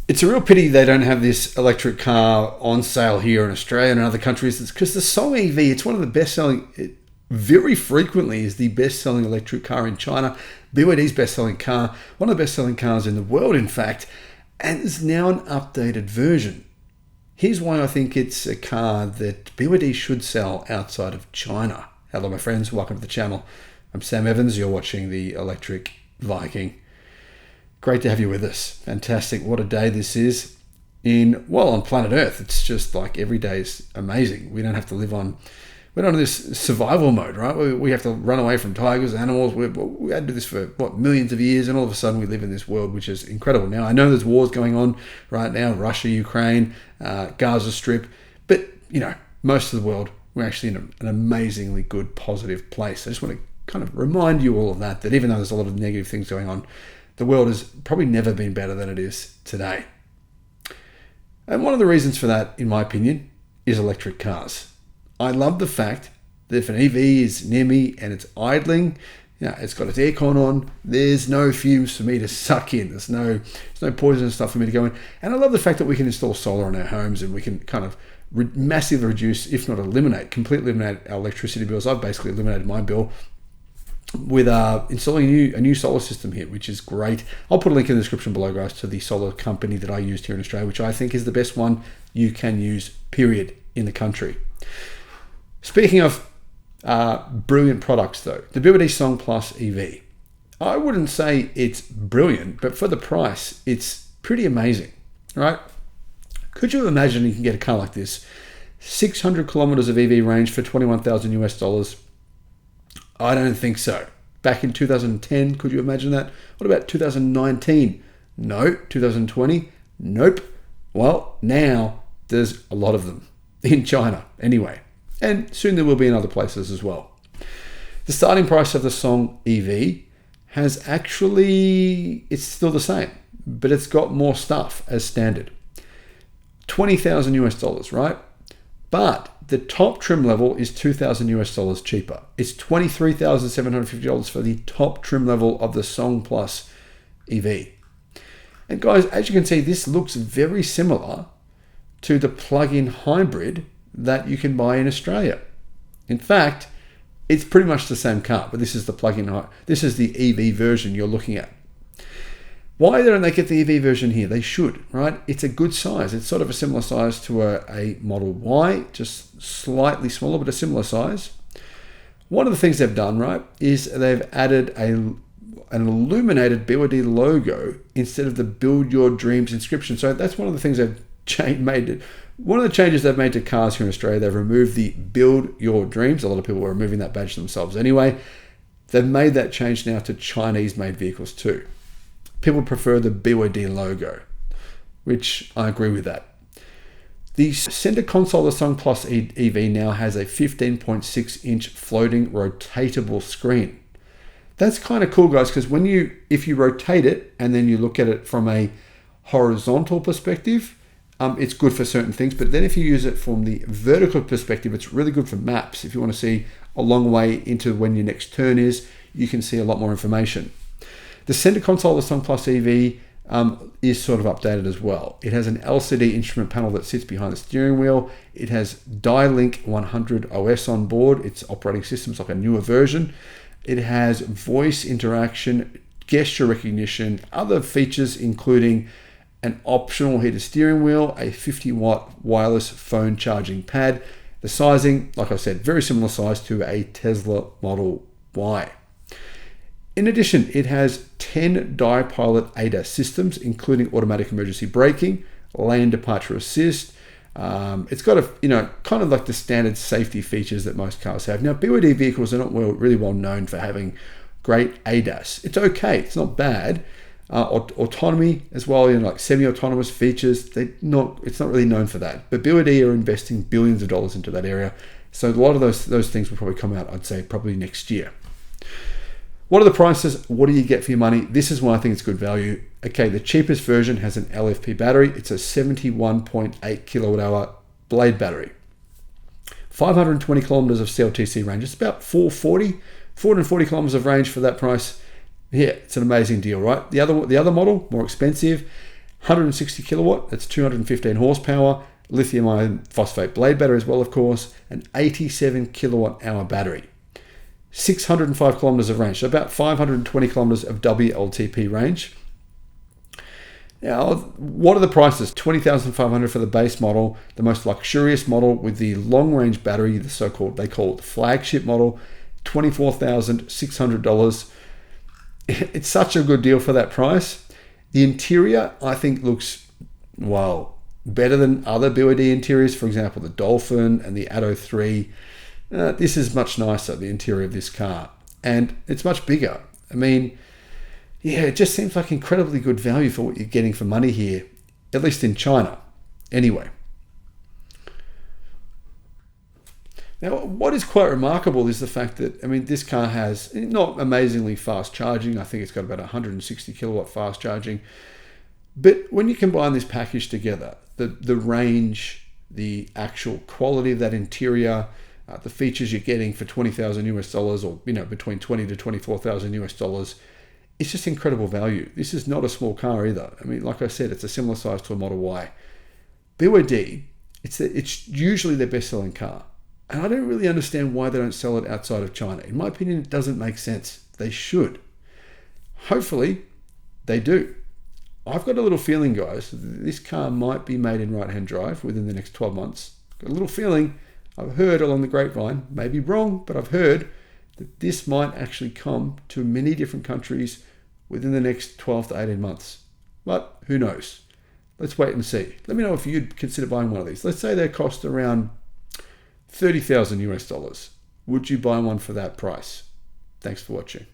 It's a real pity they don't have this electric car on sale here in Australia and other countries. It's because the Song EV, it's one of the best-selling, it very frequently is the best-selling electric car in China. BYD's best-selling car, one of the best-selling cars in the world, in fact, and is now an updated version. Here's why I think it's a car that BYD should sell outside of China. Hello, my friends. Welcome to the channel. I'm Sam Evans. You're watching the Electric Viking. Great to have you with us. Fantastic. What a day this is on planet Earth. It's just like every day is amazing. We don't have to live on, we're not in this survival mode, right? We have to run away from tigers, animals. We had to do this for, millions of years, and all of a sudden we live in this world, which is incredible. Now, I know there's wars going on right now, Russia, Ukraine, Gaza Strip, but, most of the world, we're actually in an amazingly good, positive place. I just want to kind of remind you all of that even though there's a lot of negative things going on, the world has probably never been better than it is today. And one of the reasons for that, in my opinion, is electric cars. I love the fact that if an EV is near me and it's idling, it's got its aircon on, there's no fumes for me to suck in. There's no poisonous stuff for me to go in. And I love the fact that we can install solar in our homes and we can kind of massively reduce, if not completely eliminate our electricity bills. I've basically eliminated my bill with installing a new solar system here, which is great. I'll put a link in the description below, guys, to the solar company that I used here in Australia, which I think is the best one you can use, period, in the country. Speaking of brilliant products, though, the BYD Song Plus EV. I wouldn't say it's brilliant, but for the price, it's pretty amazing, right? Could you imagine you can get a car like this, 600 kilometers of EV range for $21,000 US? I don't think so. Back in 2010, could you imagine that? What about 2019? No. 2020? Nope. Well, now there's a lot of them in China anyway. And soon there will be in other places as well. The starting price of the Song EV it's still the same, but it's got more stuff as standard. $20,000 US, right? But the top trim level is $2,000 US cheaper. It's $23,750 for the top trim level of the Song Plus EV. And guys, as you can see, this looks very similar to the plug-in hybrid that you can buy in Australia. In fact, it's pretty much the same car, but this is the plug-in. This is the EV version you're looking at. Why don't they get the EV version here? They should, right? It's a good size. It's sort of a similar size to a Model Y, just slightly smaller, but a similar size. One of the things they've done, right, is they've added an illuminated BYD logo instead of the Build Your Dreams inscription. So that's one of the things they've made. One of the changes they've made to cars here in Australia, they've removed the Build Your Dreams. A lot of people were removing that badge themselves anyway. They've made that change now to Chinese-made vehicles too. People prefer the BYD logo, which I agree with that. The center console of the Song Plus EV now has a 15.6-inch floating rotatable screen. That's kind of cool, guys, because if you rotate it and then you look at it from a horizontal perspective, it's good for certain things. But then if you use it from the vertical perspective, it's really good for maps. If you want to see a long way into when your next turn is, you can see a lot more information. The center console of the Song Plus EV is sort of updated as well. It has an LCD instrument panel that sits behind the steering wheel. It has Dialink 100 OS on board. Its operating system is like a newer version. It has voice interaction, gesture recognition, other features including an optional heated steering wheel, a 50-watt wireless phone charging pad. The sizing, like I said, very similar size to a Tesla Model Y. In addition, it has 10 Pilot ADAS systems, including automatic emergency braking, lane departure assist. It's got kind of like the standard safety features that most cars have. Now, BYD vehicles are not really well known for having great ADAS. It's okay, it's not bad. Autonomy as well, like semi-autonomous features, it's not really known for that. But BYD are investing billions of dollars into that area. So a lot of those things will probably come out, I'd say, probably next year. What are the prices? What do you get for your money? This is why I think it's good value. Okay, the cheapest version has an LFP battery. It's a 71.8 kilowatt hour blade battery. 520 kilometers of CLTC range. It's about 440 kilometers of range for that price. Yeah, it's an amazing deal, right? The other model, more expensive, 160 kilowatt, that's 215 horsepower, lithium iron phosphate blade battery as well, of course, an 87 kilowatt hour battery. 605 kilometers of range, so about 520 kilometers of WLTP range. Now, what are the prices? $20,500 for the base model, the most luxurious model with the long-range battery, the so-called, they call it the flagship model, $24,600. It's such a good deal for that price. The interior, I think, looks, well, better than other BYD interiors. For example, the Dolphin and the Atto 3. This is much nicer, the interior of this car. And it's much bigger. I mean, yeah, it just seems like incredibly good value for what you're getting for money here, at least in China. Anyway. Now, what is quite remarkable is the fact that, I mean, this car has not amazingly fast charging. I think it's got about 160 kilowatt fast charging. But when you combine this package together, the range, the actual quality of that interior, the features you're getting for $20,000 or, between 20 to 24,000 US dollars, it's just incredible value. This is not a small car either. I mean, like I said, it's a similar size to a Model Y. BYD, it's usually their best-selling car. And I don't really understand why they don't sell it outside of China. In my opinion, it doesn't make sense. They should. Hopefully, they do. I've got a little feeling, guys, this car might be made in right-hand drive within the next 12 months. Got a little feeling, I've heard along the grapevine, maybe wrong, but I've heard that this might actually come to many different countries within the next 12 to 18 months. But who knows? Let's wait and see. Let me know if you'd consider buying one of these. Let's say they cost around 30,000 US dollars. Would you buy one for that price? Thanks for watching.